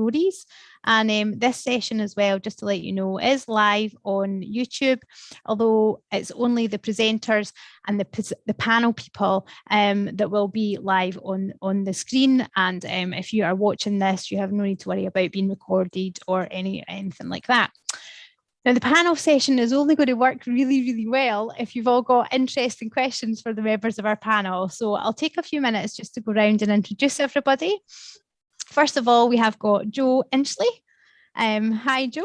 Rories. And this session as well, just to let you know, is live on YouTube, although it's only the presenters and the panel people that will be live on the screen. And if you are watching this, you have no need to worry about being recorded or anything like that. Now, the panel session is only going to work really, really well if you've all got interesting questions for the members of our panel. So I'll take a few minutes just to go around and introduce everybody. First of all, we have got Jo Inchley. Hi, Jo.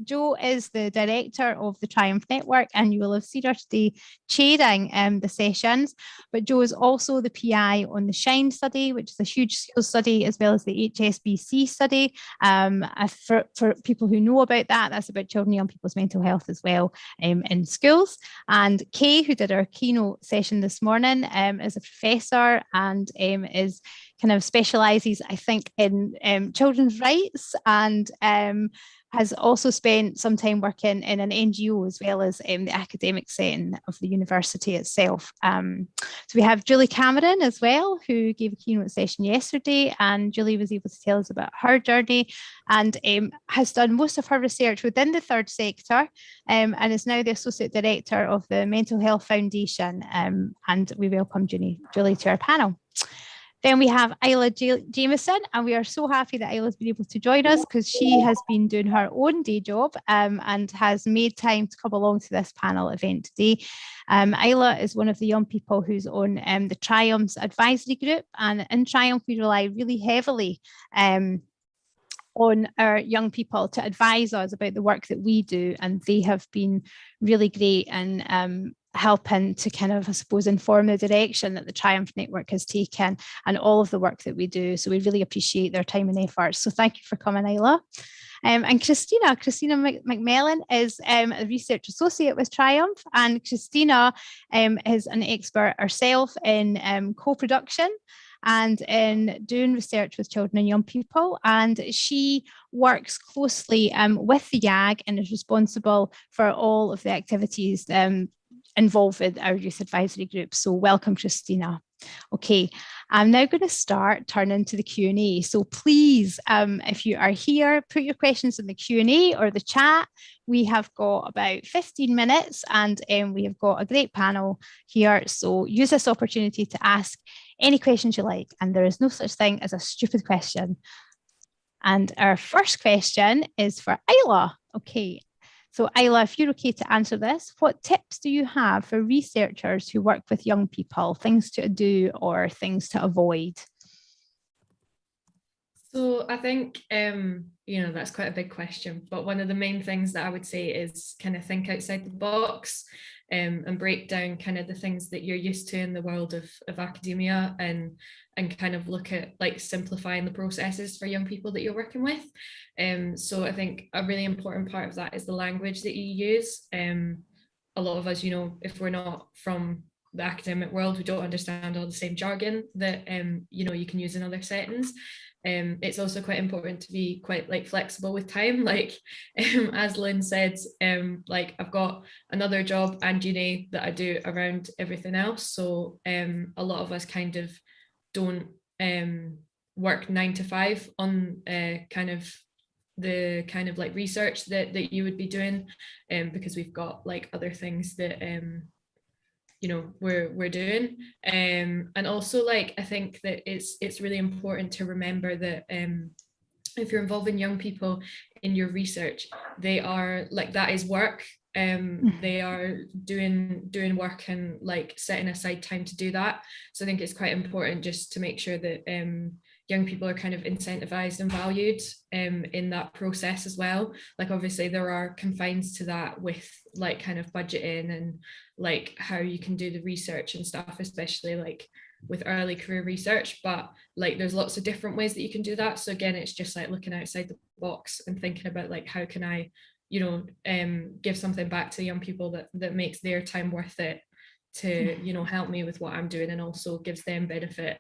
Jo is the director of the TRIUMPH Network, and you will have seen her today chairing the sessions. But Jo is also the PI on the SHINE study, which is a huge skills study, as well as the HSBC study. For people who know about that, that's about children and young people's mental health as well in schools. And Kay, who did our keynote session this morning, is a professor and is kind of specialises, I think, in children's rights, and has also spent some time working in an NGO as well as the academic setting of the university itself. So we have Julie Cameron as well, who gave a keynote session yesterday, and Julie was able to tell us about her journey and has done most of her research within the third sector, and is now the Associate Director of the Mental Health Foundation. And we welcome Julie to our panel. Then we have Isla Jameson, and we are so happy that Isla's been able to join us because she has been doing her own day job and has made time to come along to this panel event today. Isla is one of the young people who's on the TRIUMPH's advisory group, and in TRIUMPH we rely really heavily on our young people to advise us about the work that we do, and they have been really great and helping to kind of, I suppose, inform the direction that the TRIUMPH Network has taken and all of the work that we do. So we really appreciate their time and efforts. So thank you for coming, Isla. And Christina McMillan is a research associate with TRIUMPH, and Christina is an expert herself in co-production and in doing research with children and young people. And she works closely with the YAG and is responsible for all of the activities involved with our youth advisory group. So welcome, Christina. Okay, I'm now going to start turning to the Q&A. So please, if you are here, put your questions in the Q&A or the chat. We have got about 15 minutes and we have got a great panel here. So use this opportunity to ask any questions you like. And there is no such thing as a stupid question. And our first question is for Isla. Okay. So Isla, if you're okay to answer this, what tips do you have for researchers who work with young people, things to do or things to avoid? So I think, that's quite a big question, but one of the main things that I would say is kind of think outside the box and break down kind of the things that you're used to in the world of academia and kind of look at like simplifying the processes for young people that you're working with. So I think a really important part of that is the language that you use. A lot of us, if we're not from the academic world, we don't understand all the same jargon that you can use in other settings. It's also quite important to be quite like flexible with time, like as Lynn said, like I've got another job and uni that I do around everything else, so a lot of us kind of don't work 9 to 5 on kind of like research that you would be doing, because we've got like other things that we're doing, and also like I think that it's really important to remember that if you're involving young people in your research, they are like, that is work. They are doing work and like setting aside time to do that. So I think it's quite important just to make sure that young people are kind of incentivized and valued in that process as well. Like obviously there are confines to that with like kind of budgeting and like how you can do the research and stuff, especially like with early career research, but like there's lots of different ways that you can do that. So again, it's just like looking outside the box and thinking about like, how can I give something back to young people that makes their time worth it to help me with what I'm doing and also gives them benefit.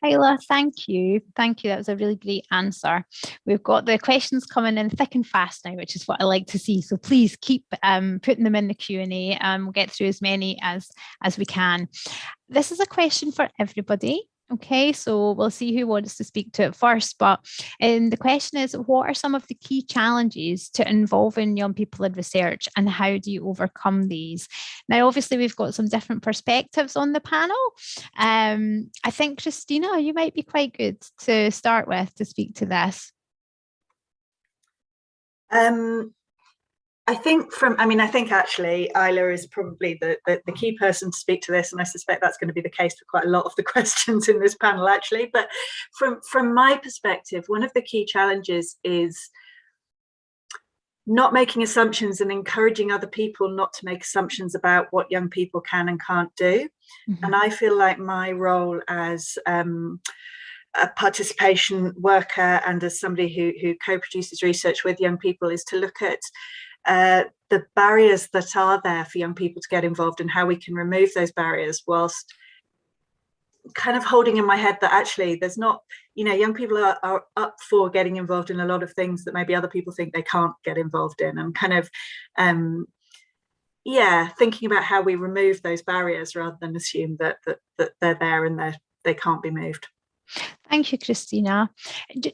Isla, thank you. That was a really great answer. We've got the questions coming in thick and fast now, which is what I like to see. So please keep putting them in the Q&A. We'll get through as many as we can. This is a question for everybody. Okay, so we'll see who wants to speak to it first. But the question is, what are some of the key challenges to involving young people in research, and how do you overcome these? Now, obviously, we've got some different perspectives on the panel. I think, Christina, you might be quite good to start with to speak to this. I think actually Isla is probably the key person to speak to this, and I suspect that's going to be the case for quite a lot of the questions in this panel, actually. But from my perspective, one of the key challenges is not making assumptions and encouraging other people not to make assumptions about what young people can and can't do. Mm-hmm. And I feel like my role as a participation worker and as somebody who co-produces research with young people is to look at the barriers that are there for young people to get involved and how we can remove those barriers, whilst kind of holding in my head that actually there's not, young people are up for getting involved in a lot of things that maybe other people think they can't get involved in, and kind of thinking about how we remove those barriers rather than assume that they're there and they can't be moved. Thank you, Christina.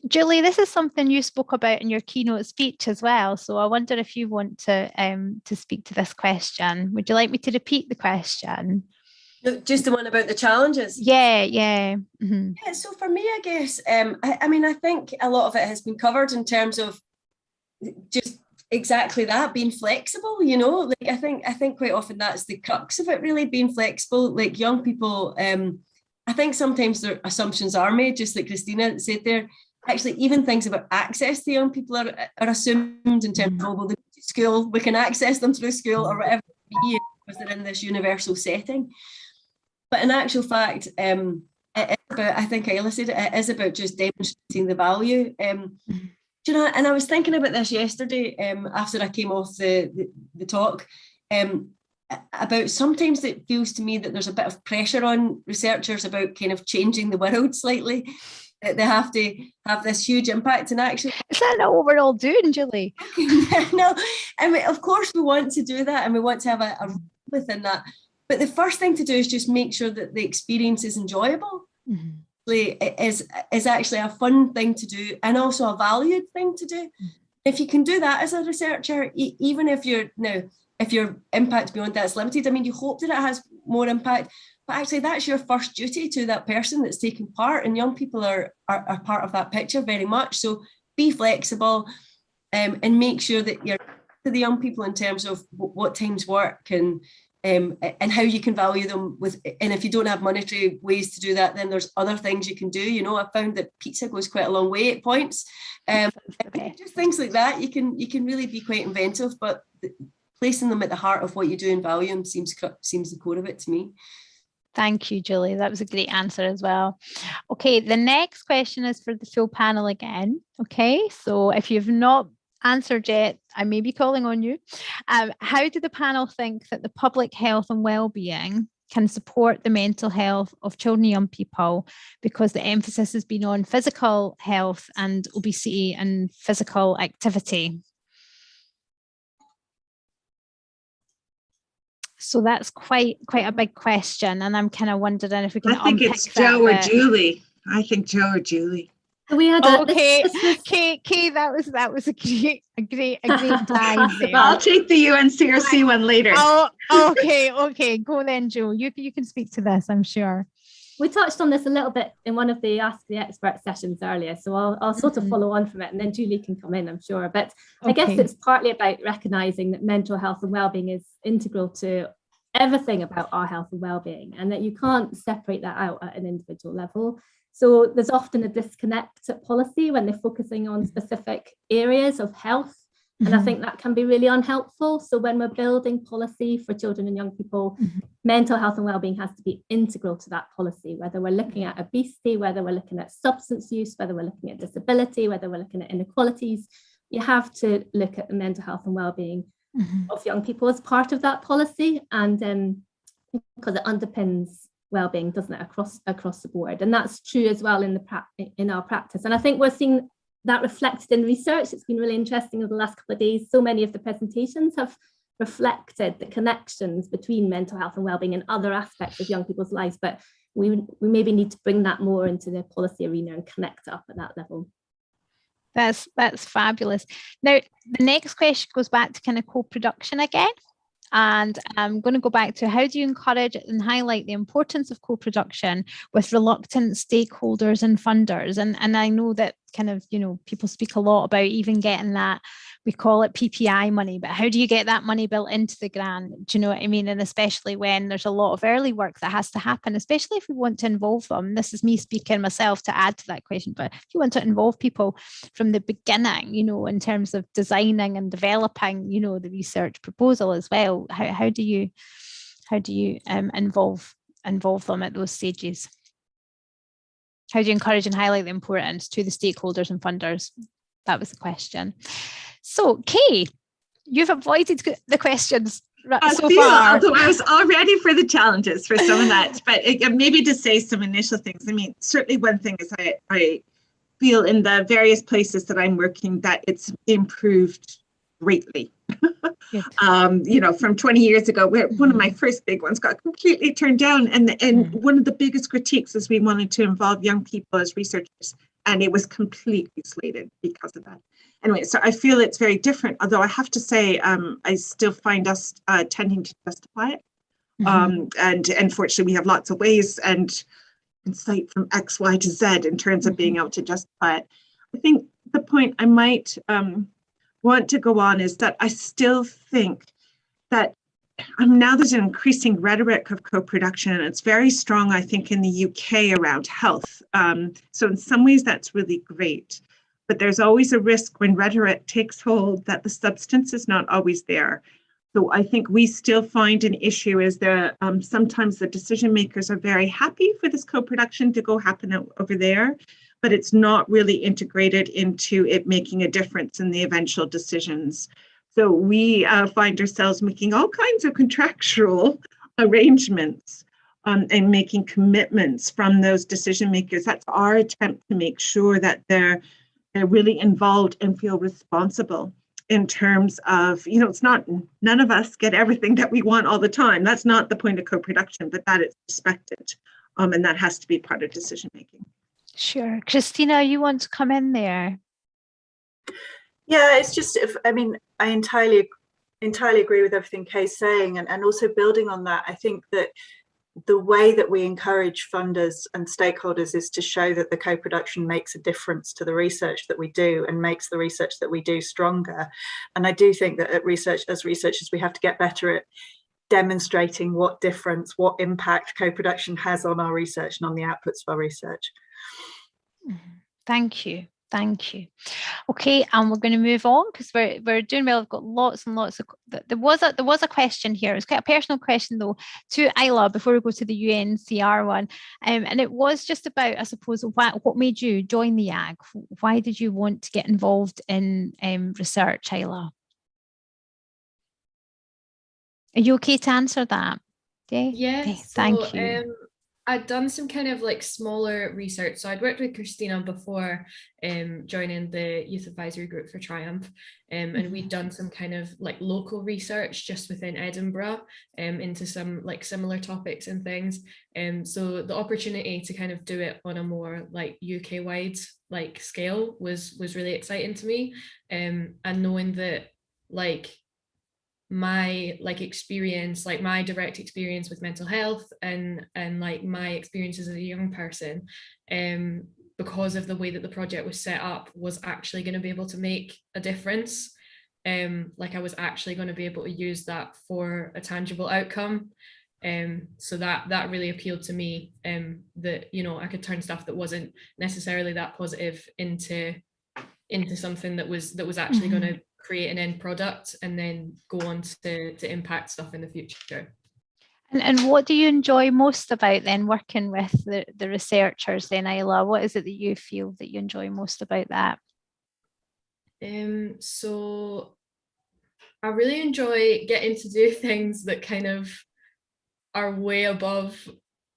Julie, this is something you spoke about in your keynote speech as well. So I wonder if you want to speak to this question. Would you like me to repeat the question? No, just the one about the challenges. Yeah. Mm-hmm. Yeah. So for me, I guess, I think a lot of it has been covered in terms of just exactly that, being flexible. Like I think quite often that's the crux of it, really, being flexible. Like young people, I think sometimes their assumptions are made, just like Christina said there. Actually, even things about access to young people are assumed in terms of, well, they go to school, we can access them through school or whatever, because they're in this universal setting. But in actual fact, I think Isla said it is about just demonstrating the value. And I was thinking about this yesterday after I came off the talk, about sometimes it feels to me that there's a bit of pressure on researchers about kind of changing the world slightly. They have to have this huge impact, and actually, is that not what we're all doing, Julie? No, I mean, of course we want to do that, and we want to have a role within that. But the first thing to do is just make sure that the experience is enjoyable. Mm-hmm. It is actually a fun thing to do, and also a valued thing to do. Mm-hmm. If you can do that as a researcher, even if your impact beyond that is limited, I mean, you hope that it has more impact, but actually that's your first duty to that person that's taking part, and young people are part of that picture very much. So be flexible and make sure that you're to the young people in terms of what times work and how you can value them and if you don't have monetary ways to do that, then there's other things you can do. I found that pizza goes quite a long way at points. Just things like that, you can really be quite inventive, but placing them at the heart of what you do and value them seems the core of it to me. Thank you, Julie. That was a great answer as well. Okay, the next question is for the full panel again. Okay, so if you've not answered yet, I may be calling on you. How do the panel think that the public health and well-being can support the mental health of children and young people, because the emphasis has been on physical health and obesity and physical activity? So that's quite a big question, and I'm kind of wondering if we can. I think it's Jo or Julie. I think Jo or Julie. We had Kay, that was a great dive there. I'll take the UNCRC one later. Oh, okay, go then, Jo. You can speak to this, I'm sure. We touched on this a little bit in one of the Ask the Expert sessions earlier, so I'll sort of follow on from it, and then Julie can come in, I'm sure. But I guess it's partly about recognising that mental health and wellbeing is integral to everything about our health and wellbeing, and that you can't separate that out at an individual level. So there's often a disconnect at policy when they're focusing on specific areas of health. And I think that can be really unhelpful. So when we're building policy for children and young people, mental health and wellbeing has to be integral to that policy, whether we're looking at obesity, whether we're looking at substance use, whether we're looking at disability, whether we're looking at inequalities. You have to look at the mental health and wellbeing of young people as part of that policy, and because it underpins wellbeing, doesn't it, across the board. And that's true as well in our practice. And I think we're seeing that reflected in research. It's been really interesting over the last couple of days. So many of the presentations have reflected the connections between mental health and wellbeing and other aspects of young people's lives. But we maybe need to bring that more into the policy arena and connect up at that level. That's fabulous. Now, the next question goes back to kind of co-production again. And I'm going to go back to, how do you encourage and highlight the importance of co-production with reluctant stakeholders and funders? And I know that kind of, people speak a lot about even getting that, we call it PPI money, but how do you get that money built into the grant? Do you know what I mean? And especially when there's a lot of early work that has to happen, especially if we want to involve them. This is me speaking myself to add to that question, but if you want to involve people from the beginning, in terms of designing and developing, the research proposal as well, how do you involve them at those stages? How do you encourage and highlight the importance to the stakeholders and funders? That was the question. So, Kay, you've avoided the questions so far. Although I was all ready for the challenges for some of that, but maybe to say some initial things. I mean, certainly one thing is I feel in the various places that I'm working that it's improved greatly. From 20 years ago, where one of my first big ones got completely turned down. And one of the biggest critiques is we wanted to involve young people as researchers, and it was completely slated because of that. Anyway, so I feel it's very different, although I have to say, I still find us tending to justify it. And unfortunately, we have lots of ways and insight from X, Y to Z in terms of being able to justify it. I think the point I might want to go on is that I still think that now there's an increasing rhetoric of co-production, and it's very strong, I think, in the UK around health. So in some ways, that's really great. But there's always a risk when rhetoric takes hold that the substance is not always there. So I think we still find an issue is that sometimes the decision makers are very happy for this co-production to go happen over there, but it's not really integrated into it making a difference in the eventual decisions. So we find ourselves making all kinds of contractual arrangements and making commitments from those decision makers. That's our attempt to make sure that they're really involved and feel responsible in terms of, it's not, none of us get everything that we want all the time. That's not the point of co-production, but that it's expected. And that has to be part of decision making. Sure. Christina, you want to come in there? Yeah, it's just, I entirely agree with everything Kay's saying, and also building on that, I think that the way that we encourage funders and stakeholders is to show that the co-production makes a difference to the research that we do and makes the research that we do stronger. And I do think that as researchers, we have to get better at demonstrating what difference, what impact co-production has on our research and on the outputs of our research. Thank you. Thank you. Okay, and we're going to move on because we're doing well. We've got lots and lots of. There was a question here. It's quite a personal question though to Isla before we go to the UNCR one, and it was just about, I suppose, what made you join the YAG? Why did you want to get involved in research, Isla? Are you okay to answer that? Okay. Yeah. Okay, thank you. I'd done some kind of like smaller research. So I'd worked with Christina before joining the youth advisory group for TRIUMPH, and we'd done some kind of like local research just within Edinburgh into some like similar topics and things. So the opportunity to kind of do it on a more like UK wide like scale was really exciting to me, and knowing that like my like experience, like my direct experience with mental health and like my experiences as a young person, because of the way that the project was set up, was actually going to be able to make a difference. Like I was actually going to be able to use that for a tangible outcome. So that really appealed to me, that I could turn stuff that wasn't necessarily that positive into something that was actually going to create an end product and then go on to impact stuff in the future. And what do you enjoy most about then working with the researchers then, Isla? What is it that you feel that you enjoy most about that? So I really enjoy getting to do things that kind of are way above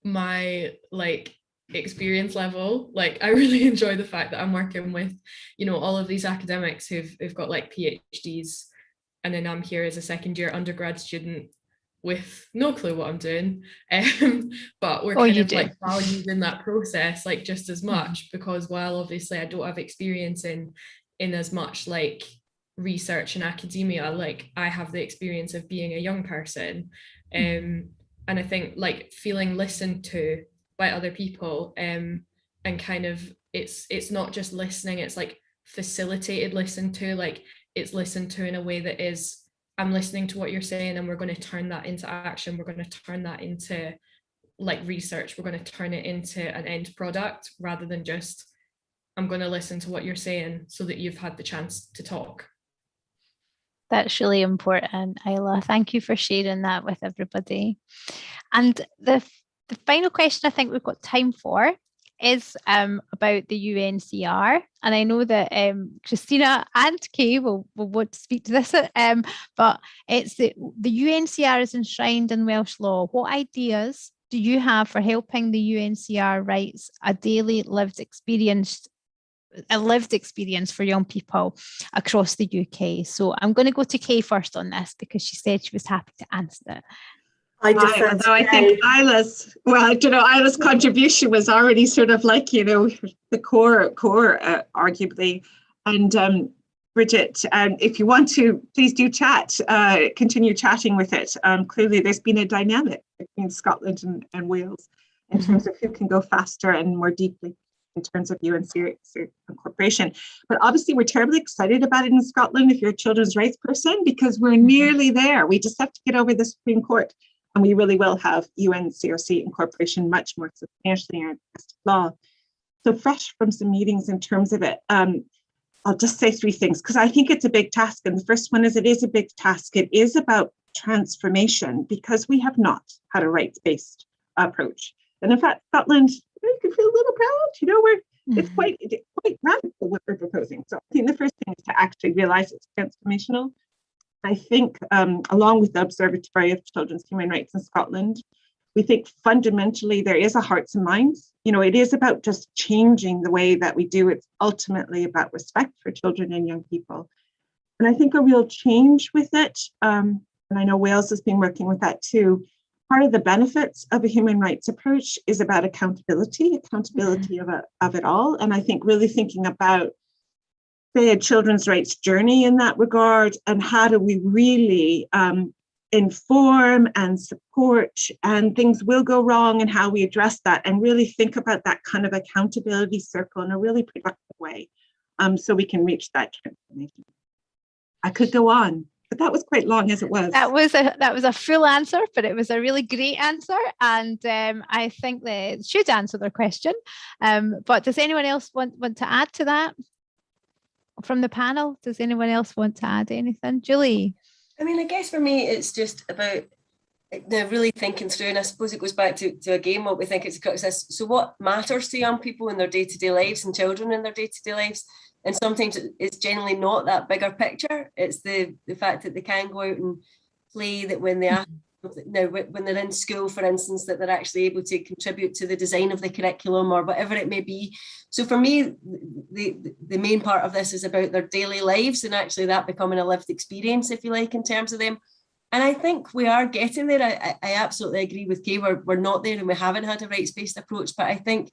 my like experience level. Like I really enjoy the fact that I'm working with all of these academics who've got like PhDs, and then I'm here as a second year undergrad student with no clue what I'm doing, but we're like valued in that process like just as much, because while obviously I don't have experience in as much like research and academia, like I have the experience of being a young person, and I think like feeling listened to by other people, and kind of it's not just listening, it's like facilitated listened to, like it's listened to in a way that is, I'm listening to what you're saying and we're going to turn that into action. We're going to turn that into like research. We're going to turn it into an end product, rather than just, I'm going to listen to what you're saying so that you've had the chance to talk. That's really important, Isla. Thank you for sharing that with everybody. And the final question I think we've got time for is about the UNCR, and I know that Christina and Kay will want to speak to this, but it's the UNCR is enshrined in Welsh law. What ideas do you have for helping the UNCR writes a daily lived experience for young people across the UK? So I'm going to go to Kay first on this, because she said she was happy to answer it. I think Isla's contribution was already sort of like, the core arguably. And Bridget, if you want to, please do chat, continue chatting with it. Clearly there's been a dynamic between Scotland and Wales in terms of who can go faster and more deeply in terms of UNCR incorporation. But obviously we're terribly excited about it in Scotland if you're a children's rights person, because we're nearly there. We just have to get over the Supreme Court. And we really will have UNCRC incorporation much more substantially in our law. So fresh from some meetings in terms of it, I'll just say three things, because I think it's a big task. And the first one is, it is a big task. It is about transformation, because we have not had a rights-based approach. And in fact, Scotland, you can feel a little proud, it's quite radical what we're proposing. So I think the first thing is to actually realize it's transformational. I think along with the Observatory of Children's Human Rights in Scotland, we think fundamentally there is a hearts and minds. It is about just changing the way that we do. It's ultimately about respect for children and young people. And I think a real change with it, and I know Wales has been working with that too, part of the benefits of a human rights approach is about accountability of it all. And I think really thinking about a children's rights journey in that regard, and how do we really inform and support, and things will go wrong, and how we address that, and really think about that kind of accountability circle in a really productive way, so we can reach that transformation. I could go on, but that was quite long as it was. That was a full answer, but it was a really great answer, and I think that it should answer their question. But does anyone else want to add to that? From the panel, does anyone else want to add anything? Julie? I mean, I guess for me, it's just about really thinking through, and I suppose it goes back to again what we think it's crux is. So what matters to young people in their day-to-day lives, and children in their day-to-day lives? And sometimes it's generally not that bigger picture. It's the fact that they can go out and play, that when they are now, when they're in school, for instance, that they're actually able to contribute to the design of the curriculum or whatever it may be. So for me, the main part of this is about their daily lives, and actually that becoming a lived experience, if you like, in terms of them. And I think we are getting there. I absolutely agree with Kay. We're not there, and we haven't had a rights-based approach, but I think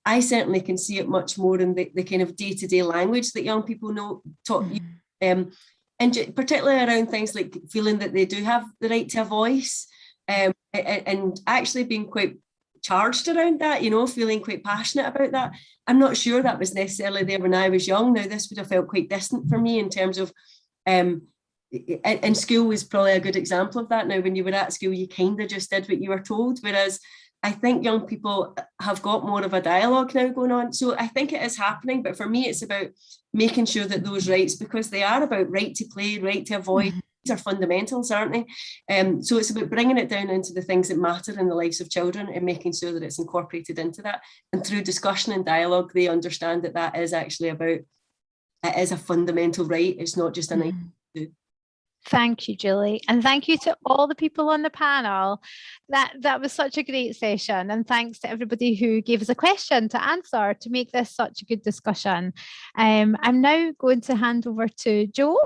I certainly can see it much more in the kind of day-to-day language that young people and particularly around things like feeling that they do have the right to a voice, and actually being quite charged around that, feeling quite passionate about that. I'm not sure that was necessarily there when I was young. Now, this would have felt quite distant for me in terms of, and school was probably a good example of that. Now, when you were at school, you kind of just did what you were told, whereas I think young people have got more of a dialogue now going on. So I think it is happening, but for me, it's about making sure that those rights, because they are about right to play, right to avoid, these are fundamentals, aren't they? So it's about bringing it down into the things that matter in the lives of children and making sure that it's incorporated into that. And through discussion and dialogue, they understand that is actually about, it is a fundamental right. It's not just a nice to do. Thank you, Julie. And thank you to all the people on the panel. That was such a great session. And thanks to everybody who gave us a question to answer to make this such a good discussion. I'm now going to hand over to Jo,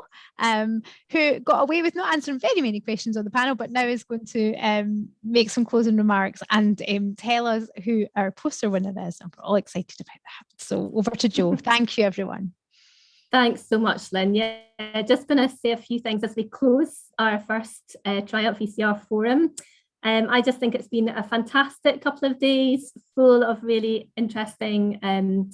who got away with not answering very many questions on the panel, but now is going to make some closing remarks and tell us who our poster winner is. And we're all excited about that. So over to Jo. Thank you, everyone. Thanks so much, Lynn. Yeah, just going to say a few things as we close our first TRIUMPH ECR forum. I just think it's been a fantastic couple of days full of really interesting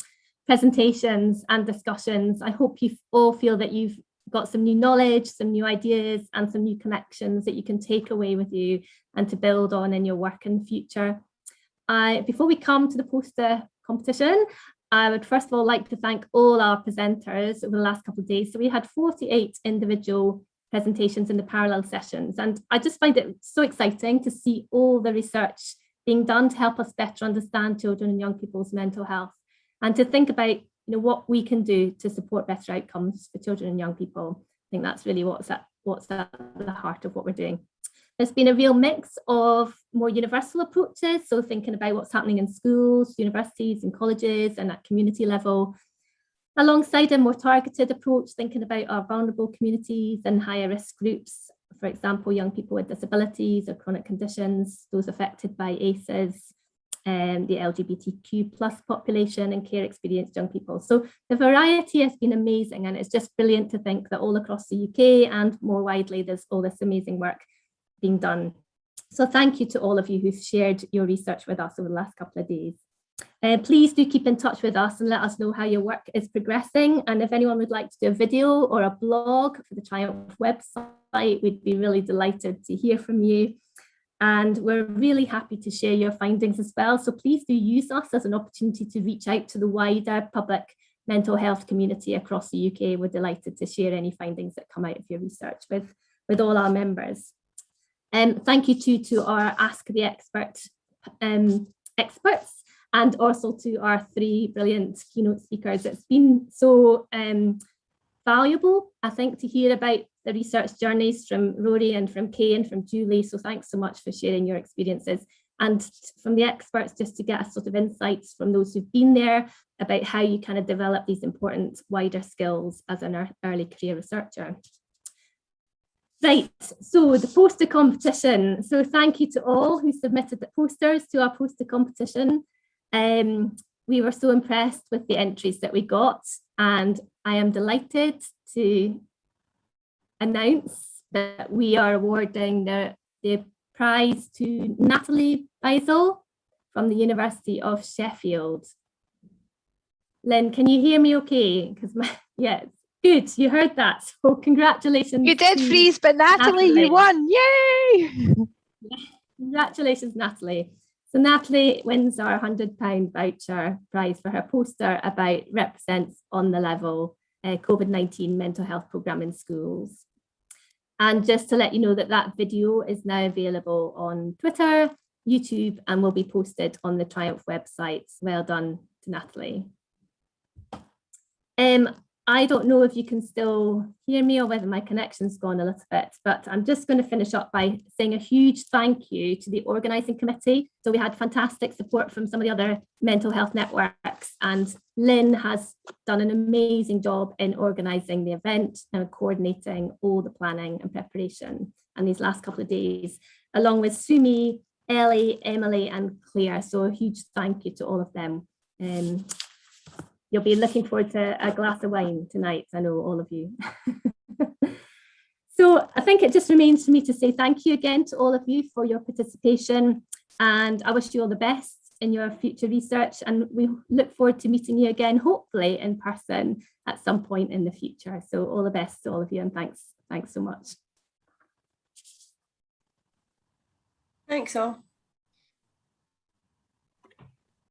presentations and discussions. I hope you all feel that you've got some new knowledge, some new ideas and some new connections that you can take away with you and to build on in your work in the future. Before we come to the poster competition, I would first of all like to thank all our presenters over the last couple of days. So we had 48 individual presentations in the parallel sessions, and I just find it so exciting to see all the research being done to help us better understand children and young people's mental health, and to think about what we can do to support better outcomes for children and young people. I think that's really what's at the heart of what we're doing. There's been a real mix of more universal approaches, so thinking about what's happening in schools, universities and colleges and at community level, alongside a more targeted approach, thinking about our vulnerable communities and higher risk groups, for example, young people with disabilities or chronic conditions, those affected by ACEs, the LGBTQ+ population and care experienced young people. So the variety has been amazing, and it's just brilliant to think that all across the UK and more widely there's all this amazing work being done. So thank you to all of you who've shared your research with us over the last couple of days. Please do keep in touch with us and let us know how your work is progressing. And if anyone would like to do a video or a blog for the TRIUMPH website, we'd be really delighted to hear from you. And we're really happy to share your findings as well. So please do use us as an opportunity to reach out to the wider public mental health community across the UK. We're delighted to share any findings that come out of your research with all our members. Thank you too to our Ask the Expert experts, and also to our 3 brilliant keynote speakers. It's been so valuable, I think, to hear about the research journeys from Rory and from Kay and from Julie. So thanks so much for sharing your experiences, and from the experts, just to get a sort of insights from those who've been there about how you kind of develop these important wider skills as an early career researcher. Right, so the poster competition. So thank you to all who submitted the posters to our poster competition. We were so impressed with the entries that we got, and I am delighted to announce that we are awarding the prize to Natalie Beisel from the University of Sheffield. Lynn, can you hear me okay? Because yeah. Good, you heard that. So congratulations. You did freeze, but Natalie, you won. Yay! Congratulations, Natalie. So Natalie wins our £100 voucher prize for her poster about Represents on the Level COVID-19 mental health programme in schools. And just to let you know that video is now available on Twitter, YouTube, and will be posted on the TRIUMPH website. Well done to Natalie. I don't know if you can still hear me or whether my connection's gone a little bit, but I'm just going to finish up by saying a huge thank you to the organising committee. So we had fantastic support from some of the other mental health networks, and Lynn has done an amazing job in organising the event and coordinating all the planning and preparation and these last couple of days, along with Sumi, Ellie, Emily and Claire. So a huge thank you to all of them. You'll be looking forward to a glass of wine tonight, I know all of you. So I think it just remains for me to say thank you again to all of you for your participation, and I wish you all the best in your future research, and we look forward to meeting you again, hopefully in person at some point in the future. So all the best to all of you, and thanks so much. Thanks all.